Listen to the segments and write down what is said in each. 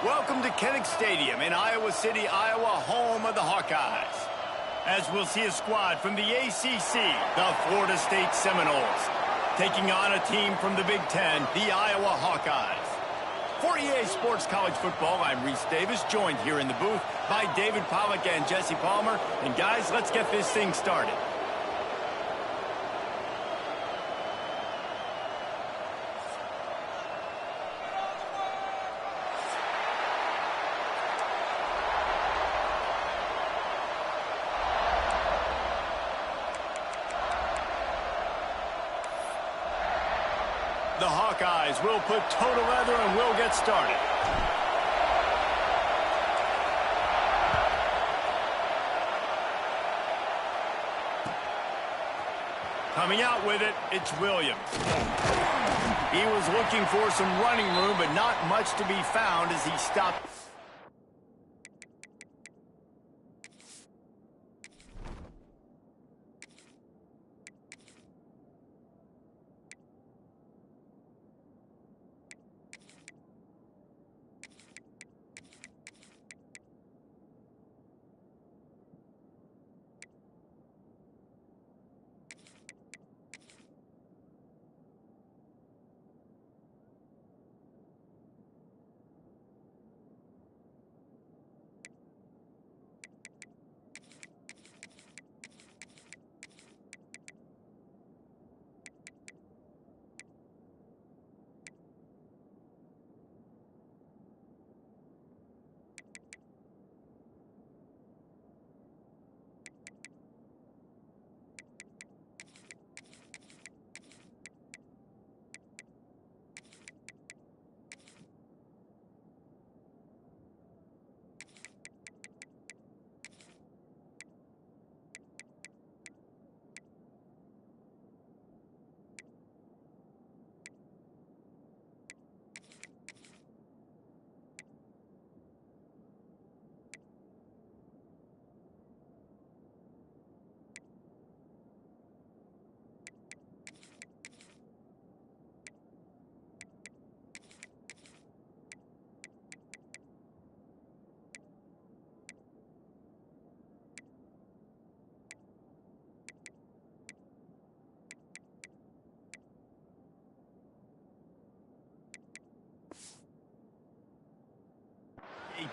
Welcome to Kinnick Stadium in Iowa City, Iowa, home of the Hawkeyes. As we'll see a squad from the ACC, the Florida State Seminoles, taking on a team from the Big Ten, the Iowa Hawkeyes. For EA Sports College Football, I'm Reese Davis, joined here in the booth by David Pollack and Jesse Palmer. And guys, let's get this thing started. The Hawkeyes will put toe to leather and we'll get started. Coming out with it, it's Williams. He was looking for some running room, but not much to be found as he stopped.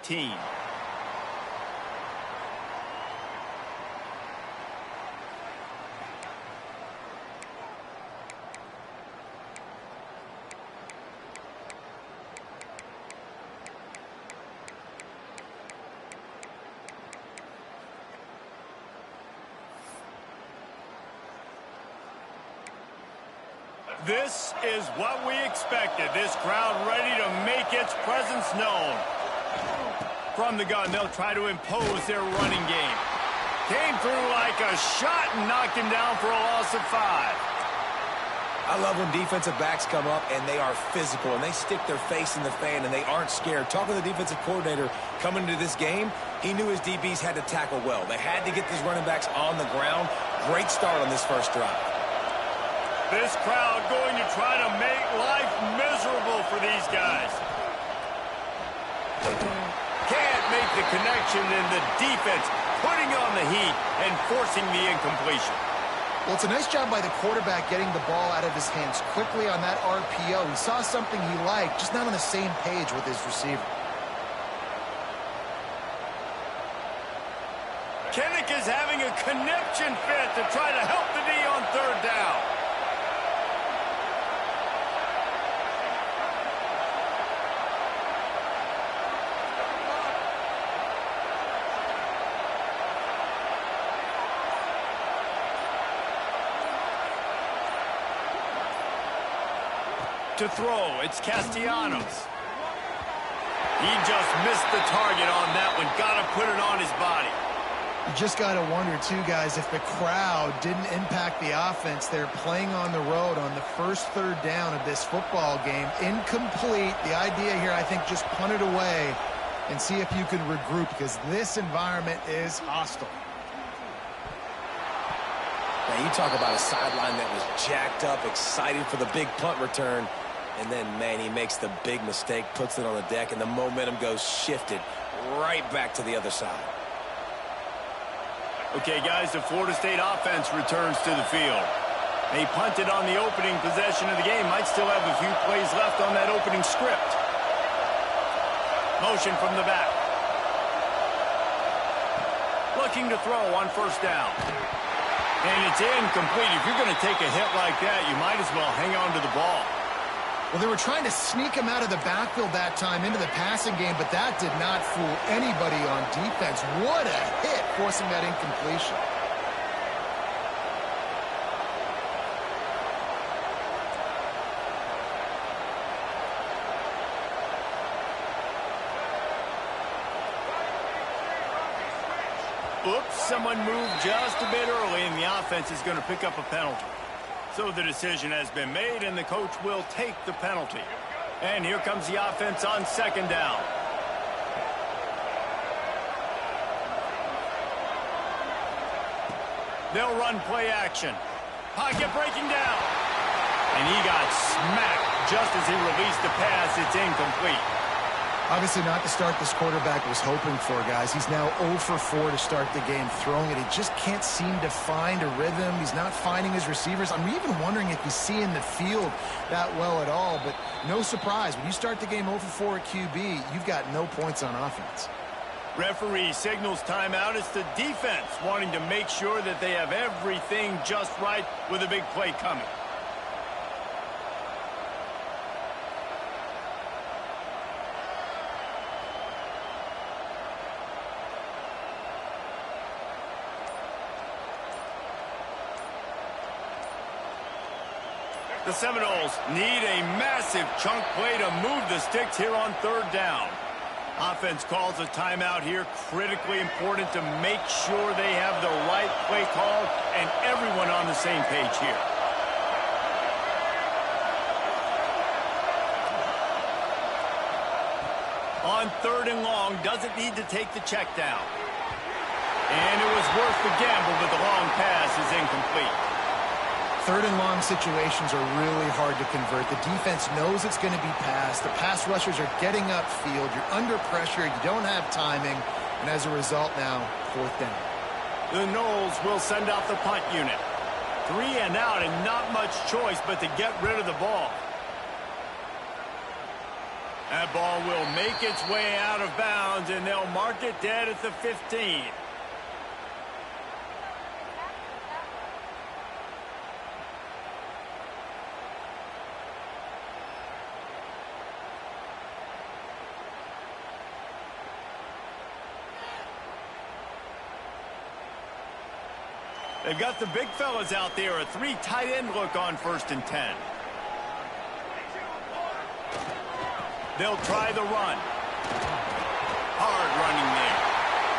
Team. This is what we expected. This crowd ready to make its presence known. From the gun, they'll try to impose their running game. Came through like a shot and knocked him down for a loss of 5. I love when defensive backs come up and they are physical and they stick their face in the fan and they aren't scared. Talking to the defensive coordinator coming into this game, he knew his DBs had to tackle well. They had to get these running backs on the ground. Great start on this first drive. This crowd going to try to make life miserable for these guys. Can't make the connection, and the defense putting on the heat and forcing the incompletion. Well, it's a nice job by the quarterback getting the ball out of his hands quickly on that RPO. He saw something he liked, just not on the same page with his receiver. Kinnick is having a conniption fit to try to help the D on third down. To throw, it's Castellanos. He just missed the target on that one. Got to put it on his body. You just got to wonder, too, guys, if the crowd didn't impact the offense. They're playing on the road on the first third down of this football game. Incomplete. The idea here, I think, just punt it away and see if you can regroup, because this environment is hostile. Now, you talk about a sideline that was jacked up, excited for the big punt return. And then, man, he makes the big mistake, puts it on the deck, and the momentum goes shifted right back to the other side. Okay, guys, the Florida State offense returns to the field. They punted on the opening possession of the game. Might still have a few plays left on that opening script. Motion from the back. Looking to throw on first down. And it's incomplete. If you're going to take a hit like that, you might as well hang on to the ball. Well, they were trying to sneak him out of the backfield that time into the passing game, but that did not fool anybody on defense. What a hit, forcing that incompletion. Oops, someone moved just a bit early, and the offense is going to pick up a penalty. So the decision has been made, and the coach will take the penalty. And here comes the offense on second down. They'll run play action. Pocket breaking down. And he got smacked just as he released the pass. It's incomplete. Obviously not the start this quarterback was hoping for, guys. He's now 0 for 4 to start the game throwing it. He just can't seem to find a rhythm. He's not finding his receivers. I'm even wondering if he's seeing the field that well at all. But no surprise, when you start the game 0 for 4 at QB, you've got no points on offense. Referee signals timeout. It's the defense wanting to make sure that they have everything just right with a big play coming. The Seminoles need a massive chunk play to move the sticks here on third down. Offense calls a timeout here. Critically important to make sure they have the right play called and everyone on the same page here. On third and long, doesn't need to take the check down. And it was worth the gamble, but the long pass is incomplete. Third and long situations are really hard to convert. The defense knows it's going to be passed. The pass rushers are getting upfield. You're under pressure. You don't have timing. And as a result now, fourth down. The Noles will send out the punt unit. 3 and out and not much choice but to get rid of the ball. That ball will make its way out of bounds, and they'll mark it dead at the 15. They've got the big fellas out there. A 3 tight end look on 1st and 10. They'll try the run. Hard running there.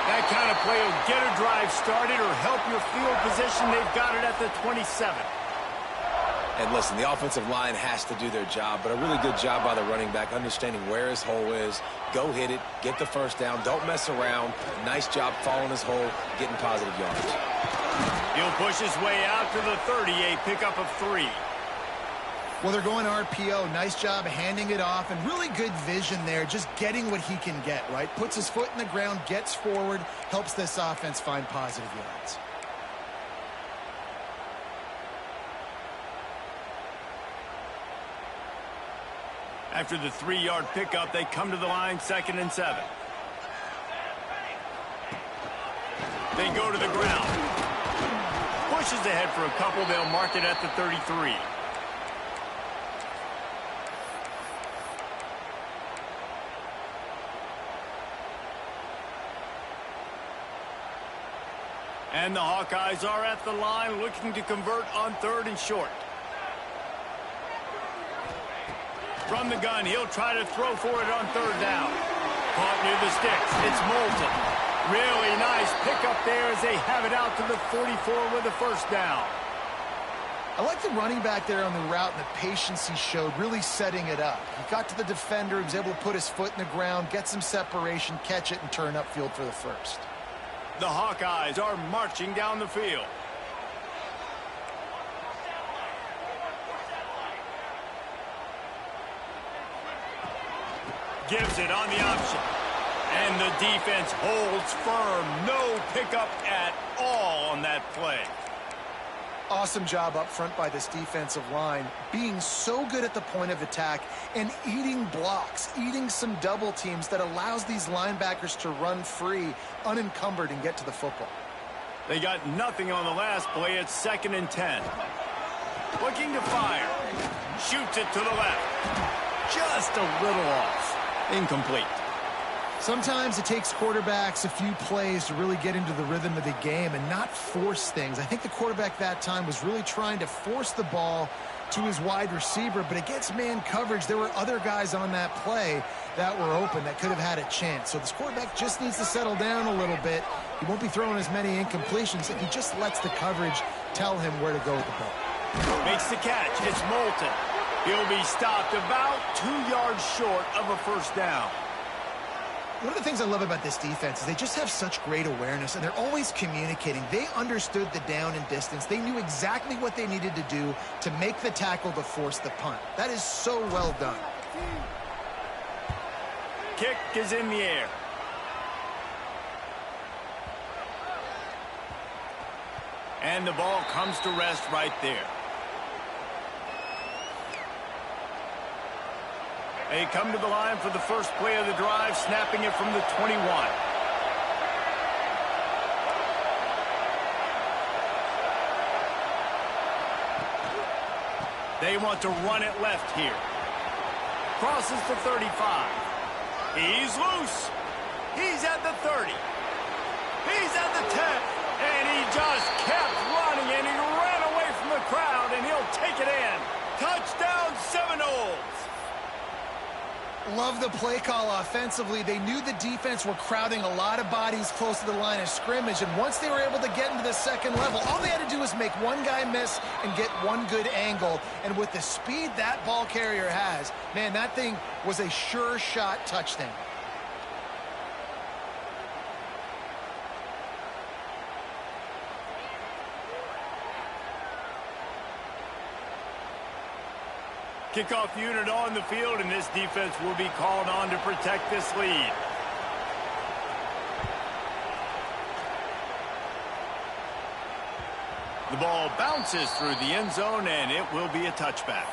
That kind of play will get a drive started or help your field position. They've got it at the 27. And listen, the offensive line has to do their job, but a really good job by the running back understanding where his hole is. Go hit it, get the first down, don't mess around. Nice job following his hole, getting positive yards. He'll push his way out to the 30, a pickup of 3. Well, they're going RPO. Nice job handing it off, and really good vision there, just getting what he can get, right? Puts his foot in the ground, gets forward, helps this offense find positive yards. After the 3-yard pickup, they come to the line 2nd and 7. They go to the ground. Pushes ahead for a couple. They'll mark it at the 33. And the Hawkeyes are at the line looking to convert on 3rd and short. From the gun, he'll try to throw for it on 3rd down. Caught near the sticks. It's Moulton. Really nice pickup there as they have it out to the 44 with a 1st down. I like the running back there on the route and the patience he showed, really setting it up. He got to the defender, he was able to put his foot in the ground, get some separation, catch it, and turn upfield for the 1st. The Hawkeyes are marching down the field. Gives it on the option. And the defense holds firm. No pickup at all on that play. Awesome job up front by this defensive line, being so good at the point of attack and eating blocks, eating some double teams that allows these linebackers to run free, unencumbered, and get to the football. They got nothing on the last play. It's 2nd and 10. Looking to fire. Shoots it to the left. Just a little off. Incomplete. Sometimes it takes quarterbacks a few plays to really get into the rhythm of the game and not force things. I think the quarterback that time was really trying to force the ball to his wide receiver, but against man coverage, there were other guys on that play that were open that could have had a chance. So this quarterback just needs to settle down a little bit. He won't be throwing as many incompletions if he just lets the coverage tell him where to go with the ball. Makes the catch. It's Moulton. He'll be stopped about 2 yards short of a first down. One of the things I love about this defense is they just have such great awareness, and they're always communicating. They understood the down and distance. They knew exactly what they needed to do to make the tackle to force the punt. That is so well done. Kick is in the air. And the ball comes to rest right there. They come to the line for the first play of the drive, snapping it from the 21. They want to run it left here. Crosses the 35. He's loose. He's at the 30. He's at the 10. And he just kept running, and he ran away from the crowd, and he'll take it in. Touchdown, Seminoles. Love the play call offensively. They knew the defense were crowding a lot of bodies close to the line of scrimmage, and once they were able to get into the second level, all they had to do was make one guy miss and get one good angle. And with the speed that ball carrier has, man, that thing was a sure shot touchdown. Kickoff unit on the field, and this defense will be called on to protect this lead. The ball bounces through the end zone, and it will be a touchback.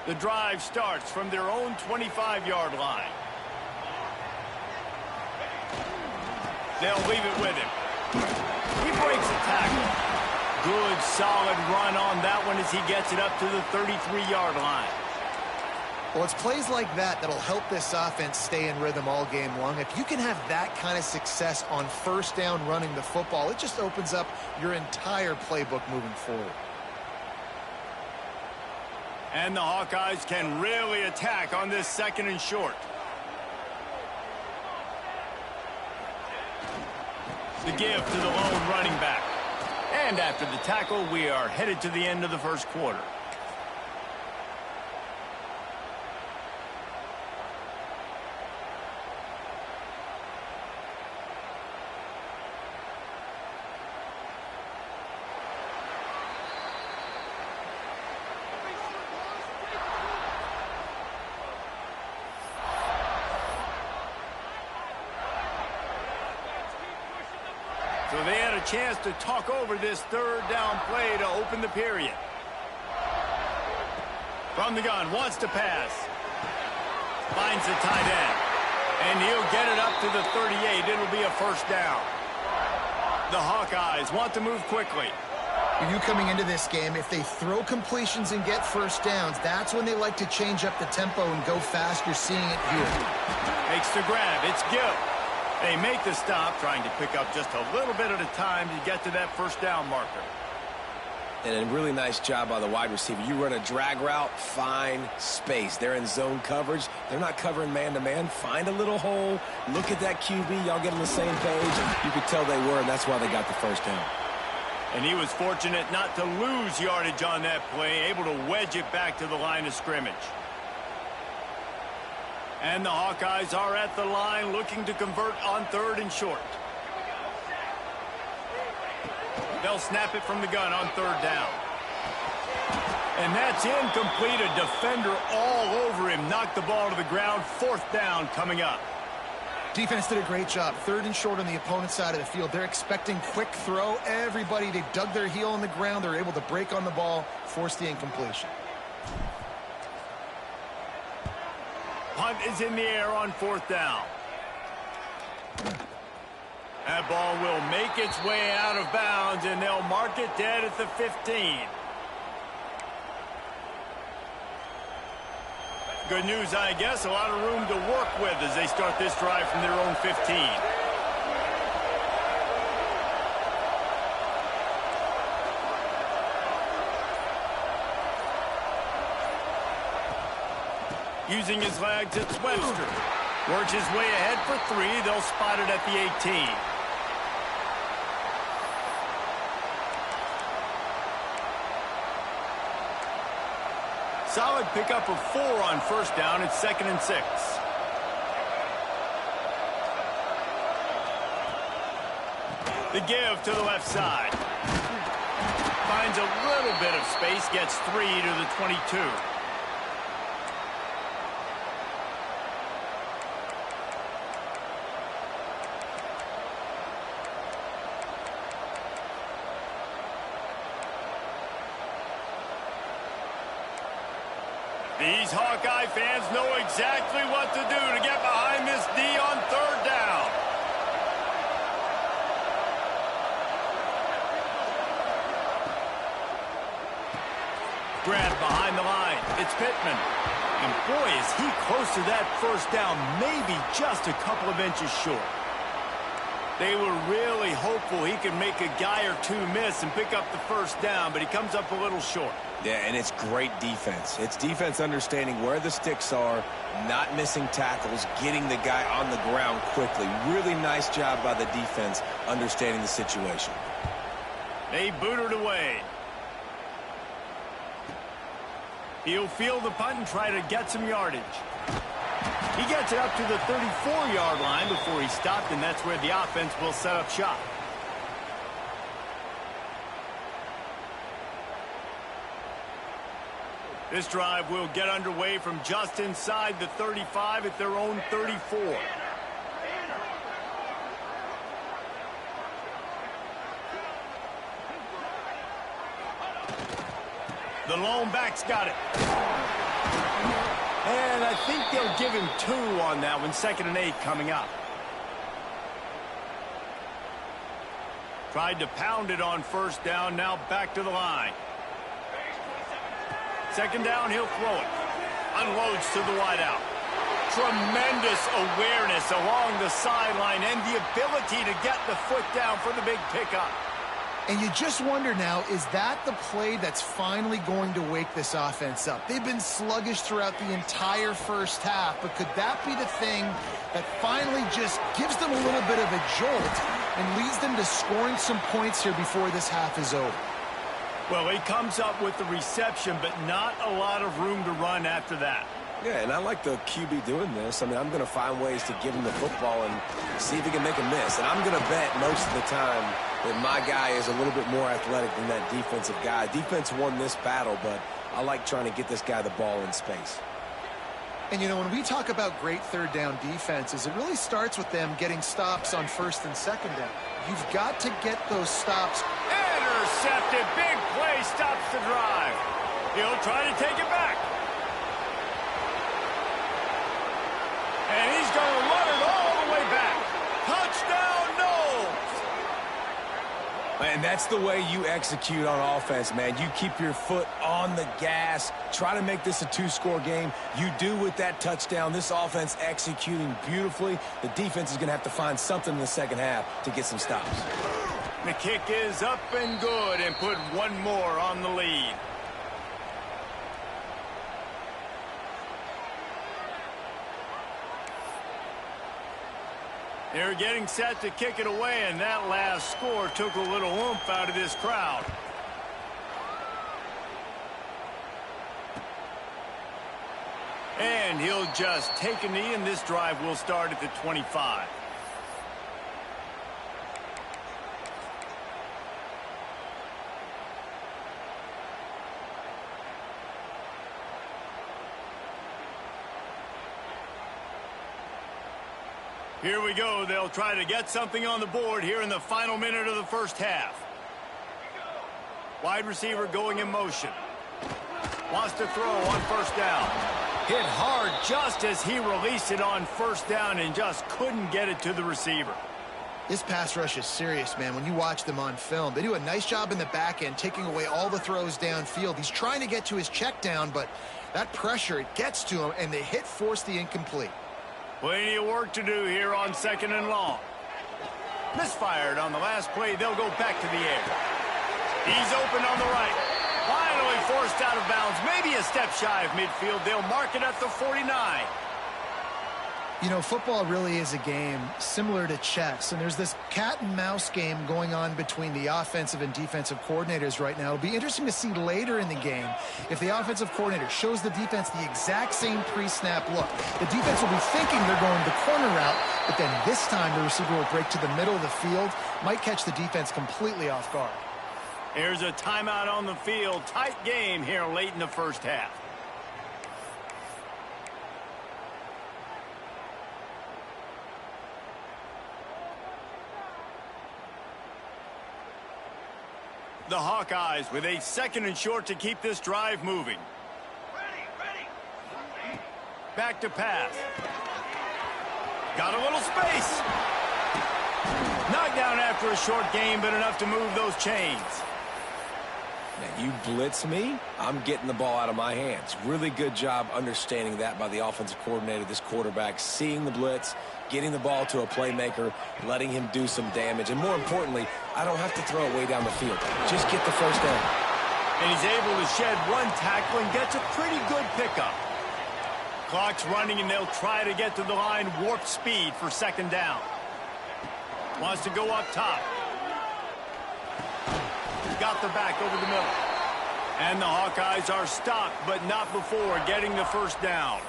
The drive starts from their own 25-yard line. They'll leave it with him. He breaks a tackle. Good, solid run on that one as he gets it up to the 33-yard line. Well, it's plays like that that'll help this offense stay in rhythm all game long. If you can have that kind of success on first down running the football, it just opens up your entire playbook moving forward. And the Hawkeyes can really attack on this 2nd and short. The give to the lone running back. And after the tackle, we are headed to the end of the first quarter. So they had a chance to talk over this 3rd down play to open the period. From the gun, wants to pass. Finds the tight end. And he'll get it up to the 38. It'll be a first down. The Hawkeyes want to move quickly. You coming into this game, if they throw completions and get first downs, that's when they like to change up the tempo and go fast. You're seeing it here. Makes the grab. It's Gill. They make the stop, trying to pick up just a little bit at a time to get to that first down marker. And a really nice job by the wide receiver. You run a drag route, find space. They're in zone coverage. They're not covering man-to-man. Find a little hole. Look at that QB. Y'all get on the same page. You could tell they were, and that's why they got the first down. And he was fortunate not to lose yardage on that play, able to wedge it back to the line of scrimmage. And the Hawkeyes are at the line looking to convert on 3rd and short. They'll snap it from the gun on 3rd down. And that's incomplete. A defender all over him. Knocked the ball to the ground. 4th down coming up. Defense did a great job. 3rd and short on the opponent's side of the field. They're expecting quick throw. Everybody, they dug their heel on the ground. They're able to break on the ball, force the incompletion. Punt is in the air on 4th down. That ball will make its way out of bounds, and they'll mark it dead at the 15. Good news, I guess. A lot of room to work with as they start this drive from their own 15. Using his legs, it's Webster. Works his way ahead for 3. They'll spot it at the 18. Solid pickup of 4 on 1st down. It's 2nd and 6. The give to the left side. Finds a little bit of space, gets 3 to the 22. These Hawkeye fans know exactly what to do to get behind this D on 3rd down. Grab behind the line. It's Pittman. And boy, is he close to that 1st down, maybe just a couple of inches short. They were really hopeful he could make a guy or 2 miss and pick up the 1st down, but he comes up a little short. Yeah, and it's great defense. It's defense understanding where the sticks are, not missing tackles, getting the guy on the ground quickly. Really nice job by the defense understanding the situation. They boot it away. He'll field the punt and try to get some yardage. He gets it up to the 34-yard line before he stopped, and that's where the offense will set up shop. This drive will get underway from just inside the 35 at their own 34. The lone back's got it. And I think they'll give him 2 on that one. 2nd and 8 coming up. Tried to pound it on 1st down. Now back to the line. 2nd down, he'll throw it. Unloads to the wideout. Tremendous awareness along the sideline and the ability to get the foot down for the big pickup. And you just wonder now, is that the play that's finally going to wake this offense up? They've been sluggish throughout the entire 1st half, but could that be the thing that finally just gives them a little bit of a jolt and leads them to scoring some points here before this half is over? Well, he comes up with the reception, but not a lot of room to run after that. Yeah, and I like the QB doing this. I mean, I'm going to find ways to give him the football and see if he can make a miss. And I'm going to bet most of the time that my guy is a little bit more athletic than that defensive guy. Defense won this battle, but I like trying to get this guy the ball in space. And, you know, when we talk about great 3rd down defenses, it really starts with them getting stops on 1st and 2nd down. You've got to get those stops. Intercepted. Big play stops the drive. He'll try to take it back. And he's going to run it all the way back. Touchdown, Knowles. And that's the way you execute on offense, man. You keep your foot on the gas. Try to make this a 2-score game. You do with that touchdown. This offense executing beautifully. The defense is going to have to find something in the 2nd half to get some stops. The kick is up and good and put 1 more on the lead. They're getting set to kick it away, and that last score took a little oomph out of this crowd. And he'll just take a knee, and this drive will start at the 25. Here we go. They'll try to get something on the board here in the final minute of the first half. Wide receiver going in motion. Wants to throw on first down. Hit hard just as he released it on first down and just couldn't get it to the receiver. This pass rush is serious, man. When you watch them on film, they do a nice job in the back end, taking away all the throws downfield. He's trying to get to his check down, but that pressure, it gets to him, and the hit forced the incomplete. Plenty of work to do here on 2nd and long. Misfired on the last play. They'll go back to the air. He's open on the right. Finally forced out of bounds. Maybe a step shy of midfield. They'll mark it at the 49. You know, football really is a game similar to chess, and there's this cat and mouse game going on between the offensive and defensive coordinators right now. It'll be interesting to see later in the game if the offensive coordinator shows the defense the exact same pre-snap look. The defense will be thinking they're going the corner route, but then this time the receiver will break to the middle of the field, might catch the defense completely off guard. Here's a timeout on the field. Tight game here late in the first half. The Hawkeyes with a 2nd and short to keep this drive moving. Back to pass. Got a little space. Knocked down after a short game, but enough to move those chains. Now, you blitz me, I'm getting the ball out of my hands. Really good job understanding that by the offensive coordinator, this quarterback, seeing the blitz, getting the ball to a playmaker, letting him do some damage. And more importantly, I don't have to throw it way down the field. Just get the first down. And he's able to shed one tackle and gets a pretty good pickup. Clock's running, and they'll try to get to the line warp speed for 2nd down. Wants to go up top. Got the back over the middle. And the Hawkeyes are stopped, but not before getting the first down.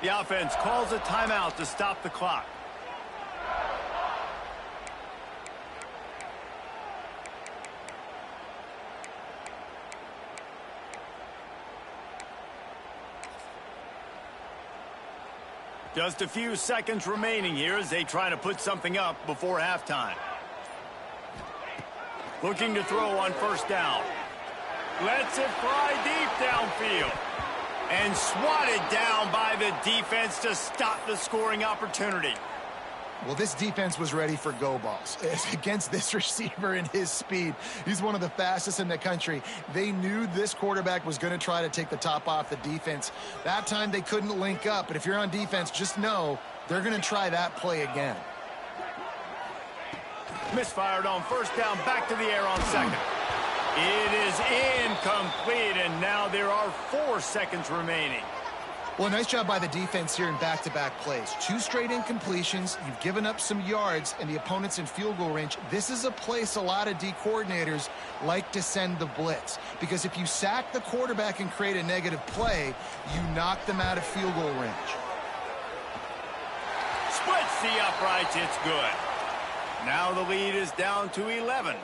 The offense calls a timeout to stop the clock. Just a few seconds remaining here as they try to put something up before halftime. Looking to throw on first down. Lets it fly deep downfield. And swatted down by the defense to stop the scoring opportunity. Well, this defense was ready for go balls. Against this receiver and his speed, he's one of the fastest in the country. They knew this quarterback was going to try to take the top off the defense. That time they couldn't link up, but if you're on defense, just know they're going to try that play again. Misfired on first down, back to the air on 2nd. It is incomplete, and now there are 4 seconds remaining. Well, nice job by the defense here in back-to-back plays. 2 straight incompletions. You've given up some yards, and the opponent's in field goal range. This is a place a lot of D coordinators like to send the blitz, because if you sack the quarterback and create a negative play, you knock them out of field goal range. Splits the uprights. It's good. Now the lead is down to 11.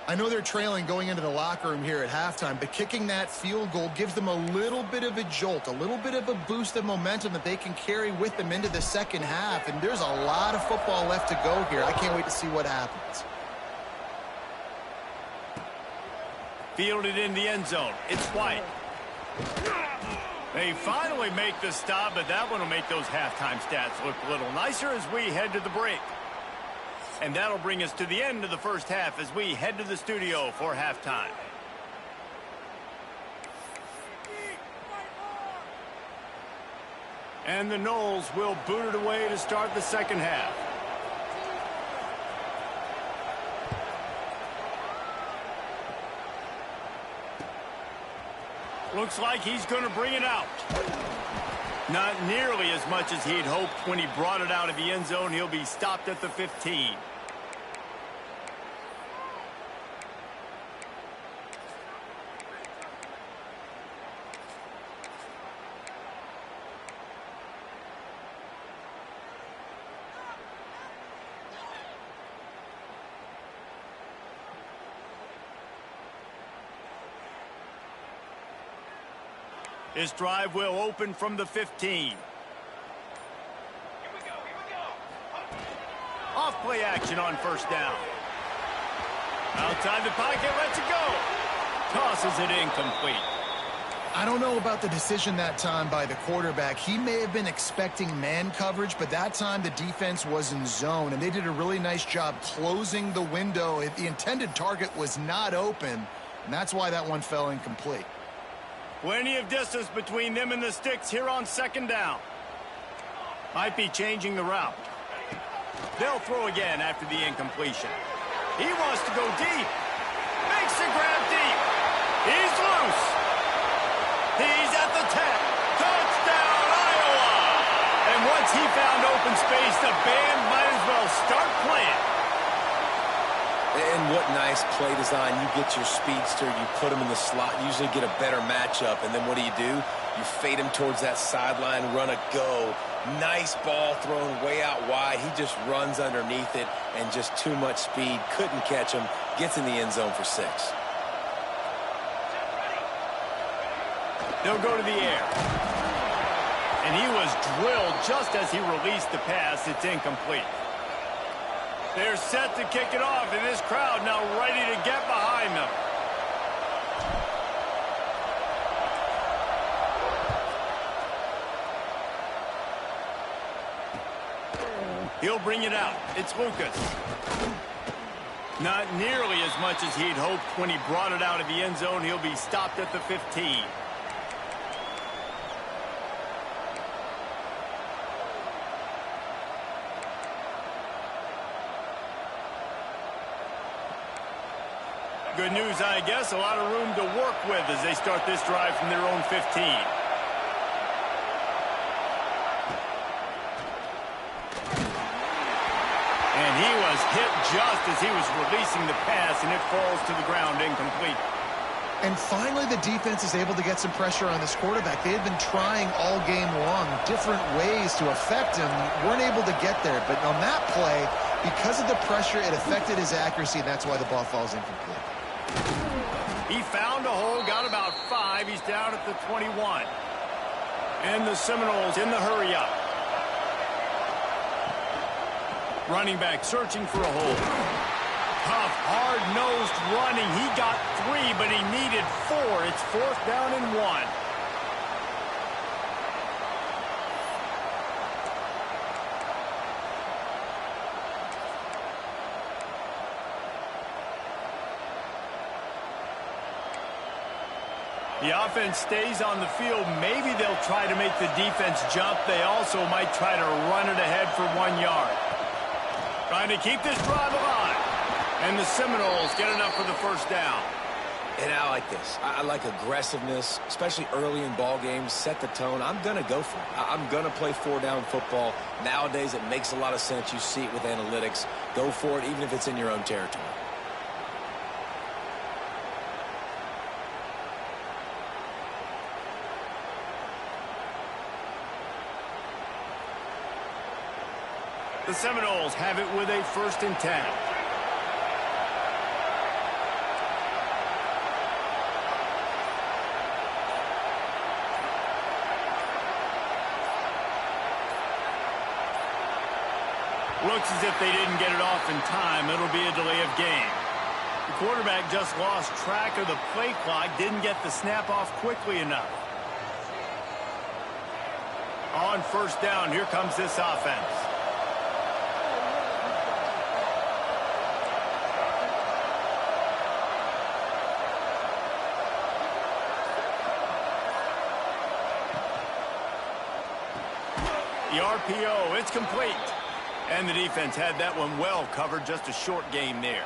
I know they're trailing going into the locker room here at halftime, but kicking that field goal gives them a little bit of a jolt, a little bit of a boost of momentum that they can carry with them into the second half. And there's a lot of football left to go here. I can't wait to see what happens. Fielded in the end zone. It's White. They finally make the stop, but that one will make those halftime stats look a little nicer as we head to the break. And that'll bring us to the end of the first half as we head to the studio for halftime. And the Noles will boot it away to start the second half. Looks like he's going to bring it out. Not nearly as much as he'd hoped when he brought it out of the end zone. He'll be stopped at the 15. This drive will open from the 15. Off play action on first down. Outside the pocket, lets it go. Tosses it incomplete. I don't know about the decision that time by the quarterback. He may have been expecting man coverage, but that time the defense was in zone, and they did a really nice job closing the window. The intended target was not open, and that's why that one fell incomplete. Plenty of distance between them and the sticks here on second down. Might be changing the route. They'll throw again after the incompletion. He wants to go deep. Makes the grab deep. He's loose. He's at the 10. Touchdown, Iowa! And once he found open space, the band might as well start playing. And what nice play design. You get your speedster, you put him in the slot, usually get a better matchup, and then what do? You fade him towards that sideline, run a go. Nice ball thrown way out wide. He just runs underneath it, and just too much speed. Couldn't catch him. Gets in the end zone for 6. They'll go to the air. And he was drilled just as he released the pass. It's incomplete. They're set to kick it off, and this crowd now ready to get behind them. He'll bring it out. It's Lucas. Not nearly as much as he'd hoped when he brought it out of the end zone. He'll be stopped at the 15. Good news, I guess. A lot of room to work with as they start this drive from their own 15. And he was hit just as he was releasing the pass, and it falls to the ground incomplete. And finally, the defense is able to get some pressure on this quarterback. They had been trying all game long different ways to affect him. Weren't able to get there. But on that play, because of the pressure, it affected his accuracy, and that's why the ball falls incomplete. He found a hole, got about 5. He's down at the 21. And the Seminoles in the hurry-up. Running back searching for a hole. Tough, hard-nosed running. He got 3, but he needed 4. It's 4th down and 1. The offense stays on the field. Maybe they'll try to make the defense jump. They also might try to run it ahead for 1 yard. Trying to keep this drive alive. And the Seminoles get enough for the first down. And I like this. I like aggressiveness, especially early in ball games. Set the tone. I'm going to go for it. I'm going to play 4-down football. Nowadays, it makes a lot of sense. You see it with analytics. Go for it, even if it's in your own territory. The Seminoles have it with a 1st and 10. Looks as if they didn't get it off in time. It'll be a delay of game. The quarterback just lost track of the play clock, didn't get the snap off quickly enough. On first down, here comes this offense. The RPO, it's complete. And the defense had that one well covered, just a short game there.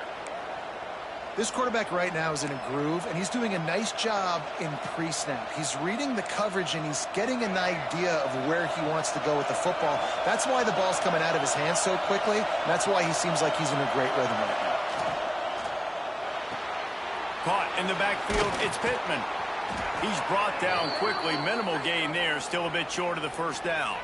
This quarterback right now is in a groove, and he's doing a nice job in pre-snap. He's reading the coverage, and he's getting an idea of where he wants to go with the football. That's why the ball's coming out of his hands so quickly, and that's why he seems like he's in a great rhythm right now. Caught in the backfield, it's Pittman. He's brought down quickly. Minimal gain there, still a bit short of the first down.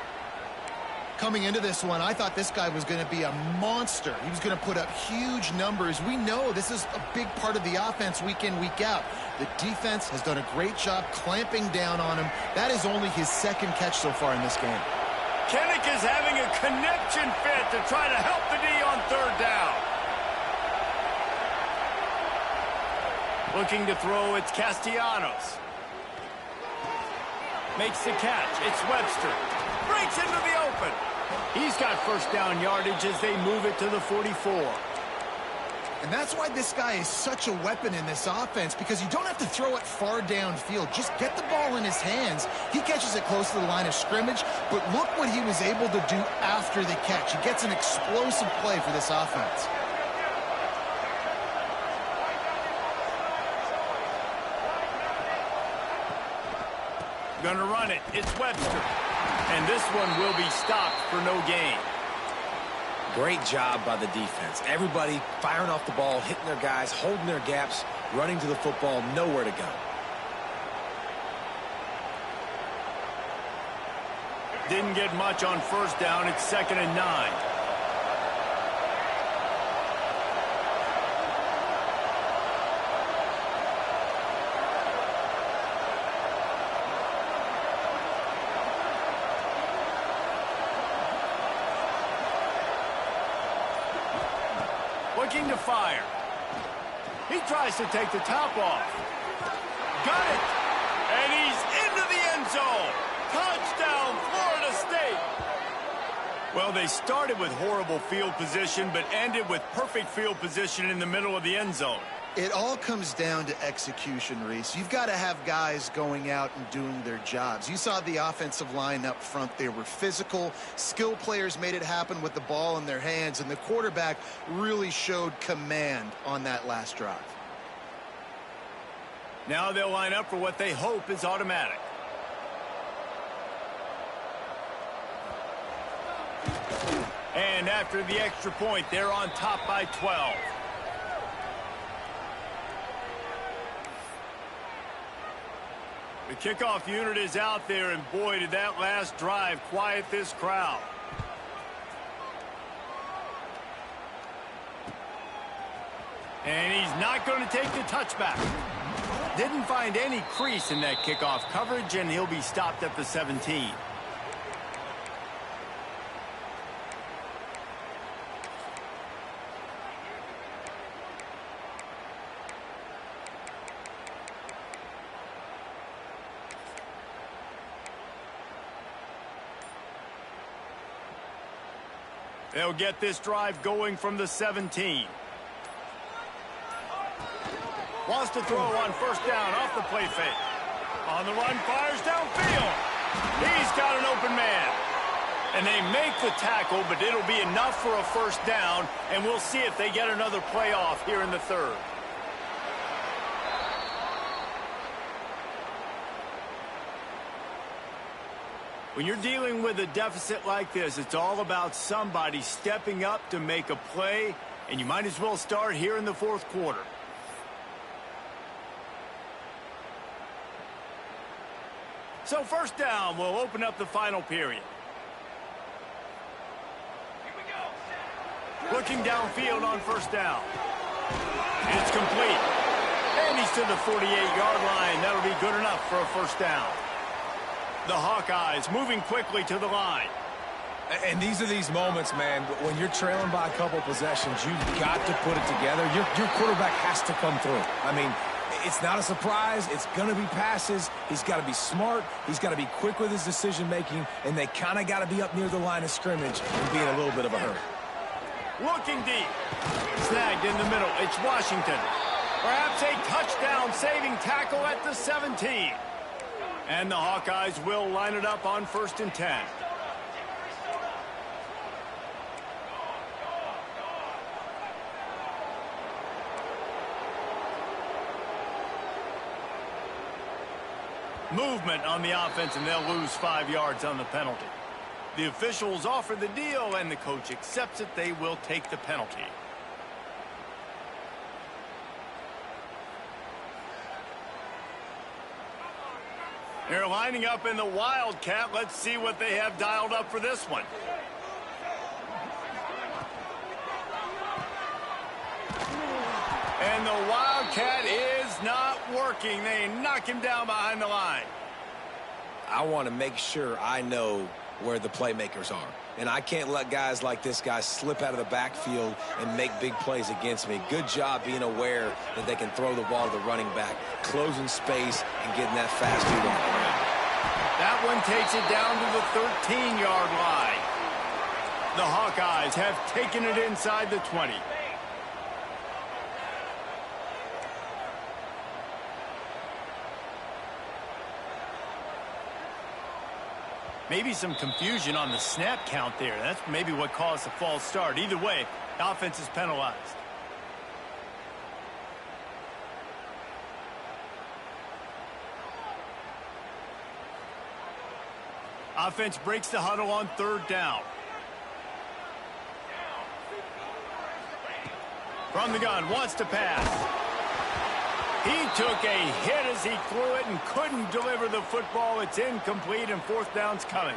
coming into this one, I thought this guy was going to be a monster. He was going to put up huge numbers. We know this is a big part of the offense week in, week out. The defense has done a great job clamping down on him. That is only his second catch so far in this game. Kinnick is having a connection fit to try to help the D on third down. Looking to throw, it's Castellanos. Makes the catch. It's Webster. Breaks into the open. He's got first down yardage as they move it to the 44. And that's why this guy is such a weapon in this offense, because you don't have to throw it far downfield. Just get the ball in his hands. He catches it close to the line of scrimmage, but look what he was able to do after the catch. He gets an explosive play for this offense. Gonna run it. It's Webster. And this one will be stopped for no gain. Great job by the defense. Everybody firing off the ball, hitting their guys, holding their gaps, running to the football, nowhere to go. Didn't get much on first down. It's 2nd and 9. Looking to fire. He tries to take the top off. Got it. And he's into the end zone. Touchdown, Florida State. Well, they started with horrible field position, but ended with perfect field position in the middle of the end zone. It all comes down to execution, Reese. You've got to have guys going out and doing their jobs. You saw the offensive line up front. They were physical. Skill players made it happen with the ball in their hands, and the quarterback really showed command on that last drive. Now they'll line up for what they hope is automatic. And after the extra point, they're on top by 12. The kickoff unit is out there, and boy, did that last drive quiet this crowd. And he's not going to take the touchback. Didn't find any crease in that kickoff coverage, and he'll be stopped at the 17. They'll get this drive going from the 17. Wants to throw on first down off the play fake. On the run, fires downfield. He's got an open man. And they make the tackle, but it'll be enough for a first down, and we'll see if they get another play off here in the third. When you're dealing with a deficit like this, it's all about somebody stepping up to make a play, and you might as well start here in the fourth quarter. So first down will open up the final period. Looking downfield on first down. It's complete. And he's to the 48-yard line. That'll be good enough for a first down. The Hawkeyes moving quickly to the line. And these are these moments, man, when you're trailing by a couple possessions, you've got to put it together. Your quarterback has to come through. I mean, it's not a surprise. It's going to be passes. He's got to be smart. He's got to be quick with his decision-making, and they kind of got to be up near the line of scrimmage and be in a little bit of a hurry. Looking deep. Snagged in the middle. It's Washington. Perhaps a touchdown-saving tackle at the 17. And the Hawkeyes will line it up on 1st and 10. Movement on the offense, and they'll lose 5 yards on the penalty. The officials offer the deal, and the coach accepts it. They will take the penalty. They're lining up in the Wildcat. Let's see what they have dialed up for this one. looking. They knock him down behind the line. I want to make sure I know where the playmakers are. And I can't let guys like this guy slip out of the backfield and make big plays against me. Good job being aware that they can throw the ball to the running back, closing space, and getting that fast dude on the ground. That one takes it down to the 13-yard line. The Hawkeyes have taken it inside the 20. Maybe some confusion on the snap count there. That's maybe what caused the false start. Either way, the offense is penalized. Offense breaks the huddle on 3rd down. From the gun, wants to pass. He took a hit as he threw it and couldn't deliver the football. It's incomplete, and 4th down's coming.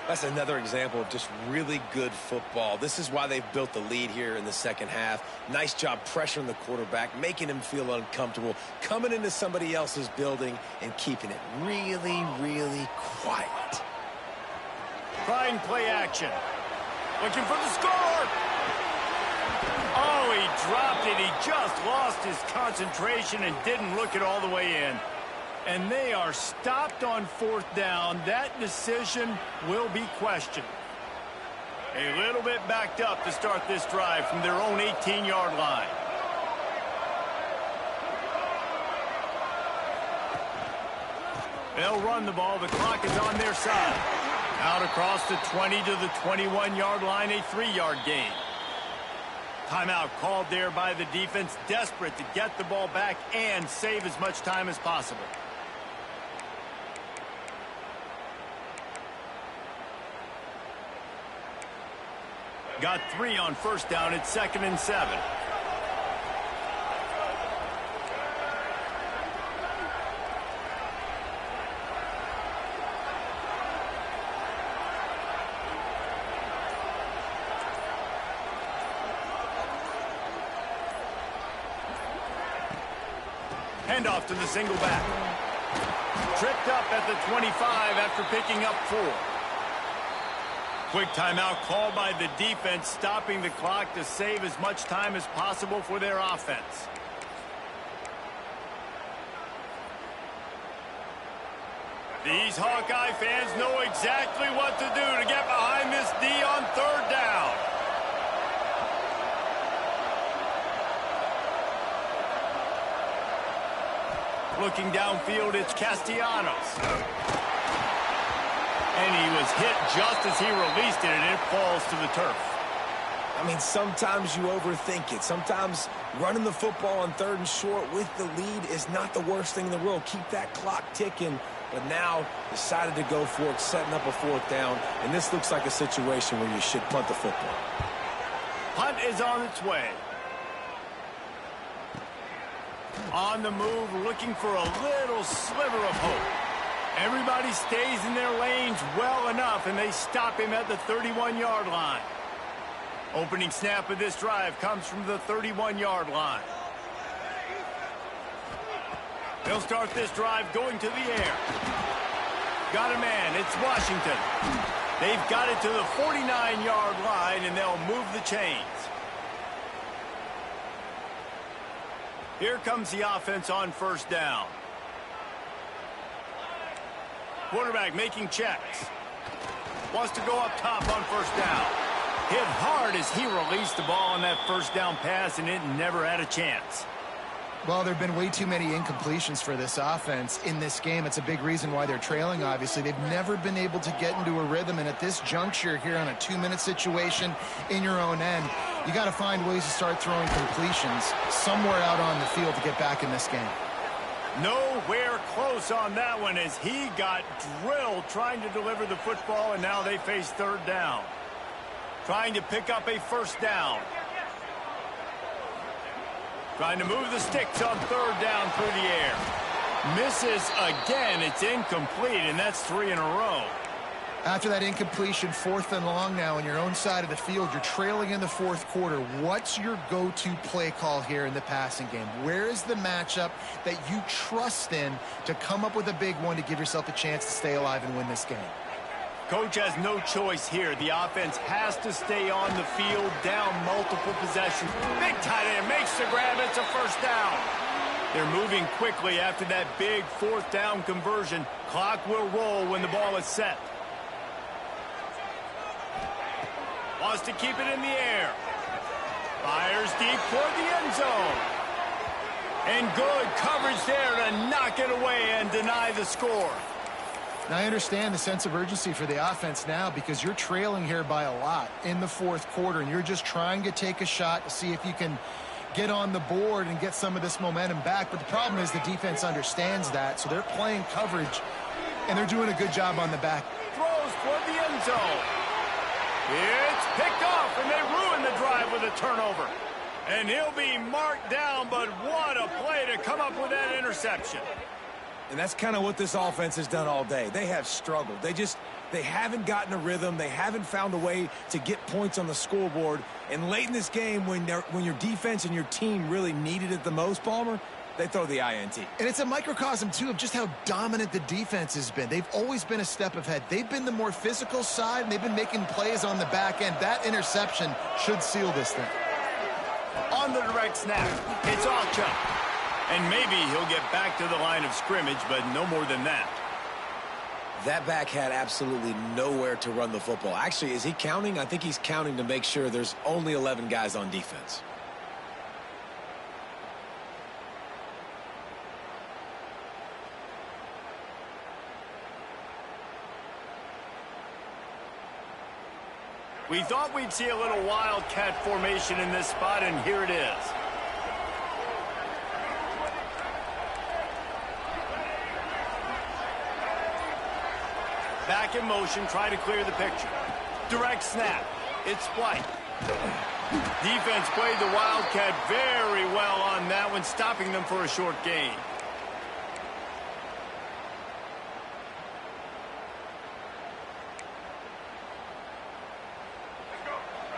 That's another example of just really good football. This is why they've built the lead here in the second half. Nice job pressuring the quarterback, making him feel uncomfortable, coming into somebody else's building and keeping it really, really quiet. Trying play action. Looking for the score. Oh, he dropped it. He just lost his concentration and didn't look it all the way in. And they are stopped on 4th down. That decision will be questioned. A little bit backed up to start this drive from their own 18-yard line. They'll run the ball. The clock is on their side. Out across the 20 to the 21-yard line, a 3-yard gain. Timeout called there by the defense, desperate to get the ball back and save as much time as possible. Got 3 on 1st down. It's 2nd and 7. Handoff to the single back. Tripped up at the 25 after picking up 4. Quick timeout called by the defense, stopping the clock to save as much time as possible for their offense. These Hawkeye fans know exactly what to do to get behind this D on 3rd down. Looking downfield, it's Castellanos. And he was hit just as he released it, and it falls to the turf. I mean, sometimes you overthink it. Sometimes running the football on 3rd and short with the lead is not the worst thing in the world. Keep that clock ticking. But now decided to go for it, setting up a 4th down. And this looks like a situation where you should punt the football. Punt is on its way. On the move, looking for a little sliver of hope. Everybody stays in their lanes well enough, and they stop him at the 31-yard line. Opening snap of this drive comes from the 31-yard line. They'll start this drive going to the air. Got a man. It's Washington. They've got it to the 49-yard line, and they'll move the chains. Here comes the offense on 1st down. Quarterback making checks. Wants to go up top on 1st down. Hit hard as he released the ball on that 1st down pass, and it never had a chance. Well, there have been way too many incompletions for this offense in this game. It's a big reason why they're trailing, obviously. They've never been able to get into a rhythm, and at this juncture here on a 2-minute situation in your own end, you got to find ways to start throwing completions somewhere out on the field to get back in this game. Nowhere close on that one as he got drilled trying to deliver the football, and now they face 3rd down. Trying to pick up a 1st down. Trying to move the sticks on 3rd down through the air. Misses again. It's incomplete, and that's 3 in a row. After that incompletion, 4th and long now on your own side of the field, you're trailing in the 4th quarter. What's your go-to play call here in the passing game? Where is the matchup that you trust in to come up with a big one to give yourself a chance to stay alive and win this game? Coach has no choice here. The offense has to stay on the field, down multiple possessions. Big tight end makes the grab. It's a first down. They're moving quickly after that big 4th down conversion. Clock will roll when the ball is set. Wants to keep it in the air. Fires deep toward the end zone. And good coverage there to knock it away and deny the score. Now, I understand the sense of urgency for the offense now because you're trailing here by a lot in the 4th quarter, and you're just trying to take a shot to see if you can get on the board and get some of this momentum back. But the problem is the defense understands that, so they're playing coverage, and they're doing a good job on the back. Throws toward the end zone. It's picked off, and they ruin the drive with a turnover. And he'll be marked down, but what a play to come up with that interception. And that's kind of what this offense has done all day. They have struggled. They haven't gotten a rhythm. They haven't found a way to get points on the scoreboard. And late in this game, when your defense and your team really needed it the most, Palmer, they throw the INT. And it's a microcosm, too, of just how dominant the defense has been. They've always been a step ahead. They've been the more physical side, and they've been making plays on the back end. That interception should seal this thing. On the direct snap, it's Alcha. And maybe he'll get back to the line of scrimmage, but no more than that. That back had absolutely nowhere to run the football. Actually, is he counting? I think he's counting to make sure there's only 11 guys on defense. We thought we'd see a little wildcat formation in this spot, and here it is. Back in motion, try to clear the picture. Direct snap. It's White. Defense played the wildcat very well on that one, stopping them for a short gain.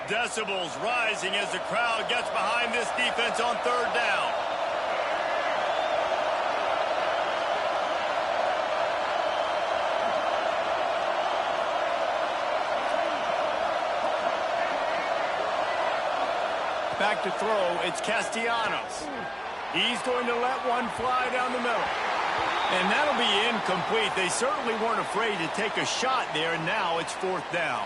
Decibels rising as the crowd gets behind this defense on 3rd down. Back to throw, it's Castellanos. He's going to let one fly down the middle. And that'll be incomplete. They certainly weren't afraid to take a shot there, and now it's 4th down.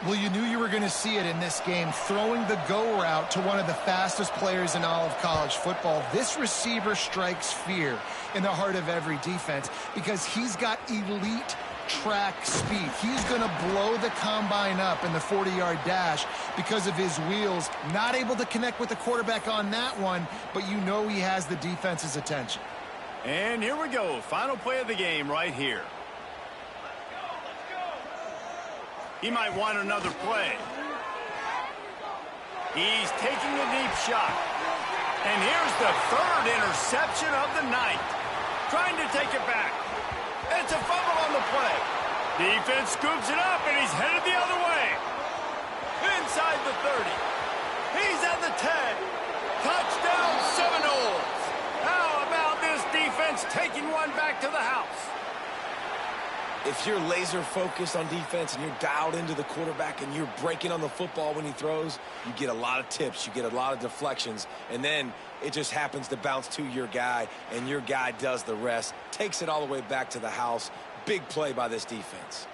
Well, you knew you were going to see it in this game, throwing the go route to one of the fastest players in all of college football. This receiver strikes fear in the heart of every defense because he's got elite track speed. He's going to blow the combine up in the 40-yard dash because of his wheels. Not able to connect with the quarterback on that one, but you know he has the defense's attention. And here we go. Final play of the game right here. He might want another play. He's taking a deep shot. And here's the 3rd interception of the night. Trying to take it back. It's a fumble on the play. Defense scoops it up, and he's headed the other way. Inside the 30. He's at the 10. Touchdown Seminoles. How about this defense taking one back to the house? If you're laser focused on defense and you're dialed into the quarterback and you're breaking on the football when he throws, you get a lot of tips, you get a lot of deflections, and then it just happens to bounce to your guy, and your guy does the rest, takes it all the way back to the house. Big play by this defense.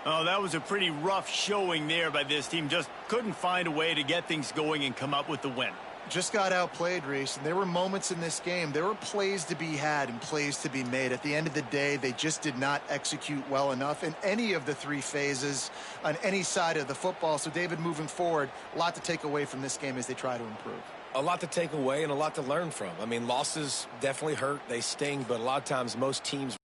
Oh, that was a pretty rough showing there by this team. Just couldn't find a way to get things going and come up with the win. Just got outplayed, Reese, and there were moments in this game. There were plays to be had and plays to be made. At the end of the day, they just did not execute well enough in any of the 3 phases on any side of the football. So, David, moving forward, a lot to take away from this game as they try to improve. A lot to take away and a lot to learn from. I mean, losses definitely hurt. They sting, but a lot of times most teams